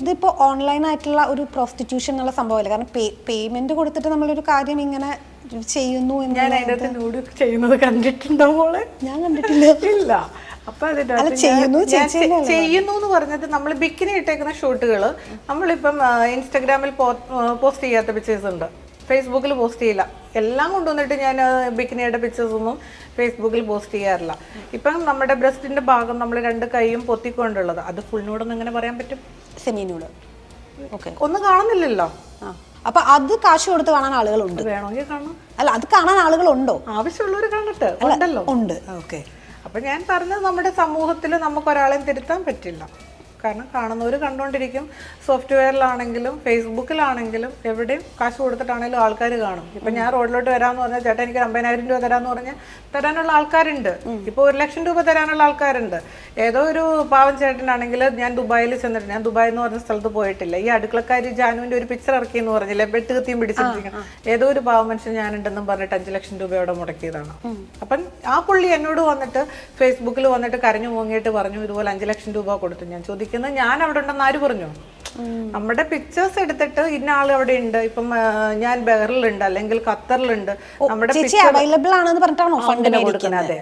ഇതിപ്പോ ഓൺലൈൻ ആയിട്ടുള്ള ഒരു പ്രോസ്റ്റിറ്റ്യൂഷൻ എന്നുള്ള സംഭവമല്ല. കാരണം പേയ്മെന്റ് കൊടുത്തിട്ട് നമ്മളൊരു കാര്യം ഇങ്ങനെ ചെയ്യുന്നു. ഞാൻ അതിനകത്ത് നൂഡ് ചെയ്യുന്നത് കണ്ടിട്ടുണ്ടോ മോളെ? ഞാൻ കണ്ടിട്ടില്ല. ഇല്ല. അപ്പൊ ചെയ്യുന്നു എന്ന് പറഞ്ഞത് നമ്മൾ ബിക്കിനി ഇട്ടേക്കുന്ന ഷൂട്ടുകൾ നമ്മളിപ്പം ഇൻസ്റ്റഗ്രാമിൽ പോസ്റ്റ് ചെയ്യാത്ത പിക്ചേഴ്സ് ഉണ്ട്, ഫേസ്ബുക്കിൽ പോസ്റ്റ് ചെയ്യില്ല. എല്ലാം കൊണ്ടുവന്നിട്ട് ഞാൻ ബിക്കിനിയുടെ പിക്ചേഴ്സ് ഒന്നും ഫേസ്ബുക്കിൽ പോസ്റ്റ് ചെയ്യാറില്ല. ഇപ്പം നമ്മുടെ ബ്രസ്റ്റിന്റെ ഭാഗം നമ്മൾ 2 കൈയും പൊത്തിക്കൊണ്ടുള്ളത് അത് ഫുൾ നൂഡെന്ന് എങ്ങനെ പറയാൻ പറ്റും? Semi nude. ഓക്കെ. ഒന്നും കാണുന്നില്ലല്ലോ. അപ്പൊ അത് കാശ് കൊടുത്ത് കാണാൻ ആളുകളുണ്ട്. വേണമെങ്കിൽ കാണാം. അല്ല, അത് കാണാൻ ആളുകളുണ്ടോ? ആവശ്യമുള്ളവർ കാണട്ടെ. ഉണ്ടല്ലോ. ഉണ്ട്. ഓക്കെ. അപ്പൊ ഞാൻ പറഞ്ഞത് നമ്മുടെ സമൂഹത്തിൽ നമുക്ക് ഒരാളെയും തിരുത്താൻ പറ്റില്ല. കാരണം കാണുന്നവർ കണ്ടുകൊണ്ടിരിക്കും. സോഫ്റ്റ്വെയറിലാണെങ്കിലും ഫേസ്ബുക്കിലാണെങ്കിലും എവിടെയും കാശ് കൊടുത്തിട്ടാണെങ്കിലും ആൾക്കാർ കാണും. ഇപ്പം ഞാൻ റോഡിലോട്ട് വരാമെന്ന് പറഞ്ഞാൽ ചേട്ടാ എനിക്ക് 50,000 രൂപ തരാമെന്ന് പറഞ്ഞാൽ തരാനുള്ള ആൾക്കാരുണ്ട്. ഇപ്പോൾ 1,00,000 രൂപ തരാനുള്ള ആൾക്കാരുണ്ട്. ഏതോ ഒരു പാവം ചേട്ടനാണെങ്കിൽ ഞാൻ ദുബായിൽ ചെന്നിട്ട്, ഞാൻ ദുബായ് എന്ന് പറഞ്ഞ സ്ഥലത്ത് പോയിട്ടില്ല, ഈ അടുക്കളക്കാരി ജാനുവിൻ്റെ ഒരു പിക്ചർ ഇറക്കിയെന്ന് പറഞ്ഞില്ലേ, വെട്ട് കത്തിയും പിടിച്ചിരിക്കണം, ഏതോ ഒരു പാവം മനുഷ്യൻ ഞാനുണ്ടെന്നും പറഞ്ഞിട്ട് 5,00,000 രൂപ അവിടെ മുടക്കിയതാണ്. അപ്പം ആ പുള്ളി എന്നോട് വന്നിട്ട് ഫേസ്ബുക്കിൽ വന്നിട്ട് കരഞ്ഞു മൂങ്ങിയിട്ട് പറഞ്ഞു ഇതുപോലെ 5,00,000 രൂപ കൊടുത്തു. ഞാൻ ചോദിക്കുന്നത് ഞാൻ അവിടെ ഉണ്ടെന്ന് ആര് പറഞ്ഞു? നമ്മുടെ പിക്ചേഴ്സ് എടുത്തിട്ട് ഇന്ന ആൾ അവിടെ ഉണ്ട്, ഇപ്പം ഞാൻ ബഹറിലുണ്ട് അല്ലെങ്കിൽ ഖത്തറിലുണ്ട്, നമ്മുടെ അവൈലബിൾ ആണെന്ന് പറഞ്ഞിട്ടാണോ ഫണ്ട് കൊടുക്കുന്നത്? അതെ.